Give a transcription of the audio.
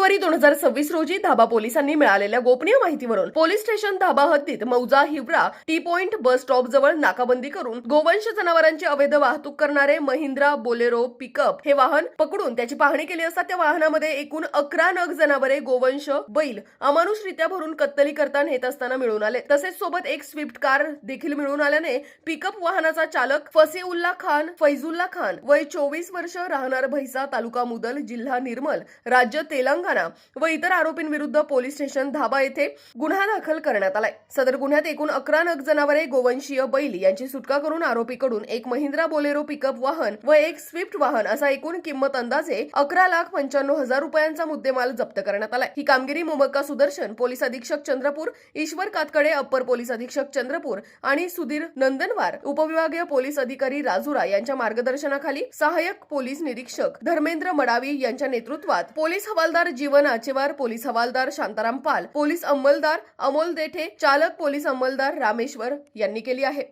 February 2026 रोजी धाबा पोलिसांनी मिळालेल्या गोपनीय माहितीवरून पोलीस स्टेशन धाबा हद्दीत मौजा Hiwara T point bus stop जवळ नाकाबंदी करून गोवंश जनावरांची अवैध वाहतूक करणारे महिंद्रा बोलेरो पिकअप हे वाहन पकडून त्याची पाहणी केली असता त्या वाहनामध्ये एकूण 11 नग जनावरे गोवंश बैल अमानुषरित्या भरून कत्तली करता नेत असताना मिळून आले। तसेच सोबत एक स्विफ्ट कार देखील मिळून आल्याने पिकअप वाहनाचा चालक फसीउल्ला खान फैजुल्ला खान वय 24 वर्ष राहणार भैसा तालुका मुदल जिल्हा निर्मल राज्य तेलंगणा व इतर आरोपींविरुद्ध पोलीस स्टेशन धाबा येथे गुन्हा दाखल करण्यात आलाय। सदर गुन्ह्यात एकूण 11 नग जनावरे गोवंशीय बैल यांची सुटका करून आरोपीकडून एक महिंद्रा बोलेरो पिकअप वाहन व एक स्विफ्ट वाहन असा एकूण किंमत अंदाजे 11,95,000 रुपयांचा मुद्देमाल जप्त करण्यात आलाय। ही कामगिरी मोबक्का सुदर्शन पोलीस अधीक्षक चंद्रपूर, ईश्वर कातकडे अप्पर पोलीस अधीक्षक चंद्रपूर आणि सुधीर नंदनवार उपविभागीय पोलीस अधिकारी राजुरा यांच्या मार्गदर्शनाखाली सहाय्यक पोलीस निरीक्षक धर्मेंद्र मडावी यांच्या नेतृत्वात पोलीस हवालदार जीवन आचेवार, पोलीस हवालदार शांताराम पाल, पोलीस अंमलदार अमोल देठे, चालक पोलीस अंमलदार रामेश्वर यांनी केली आहे।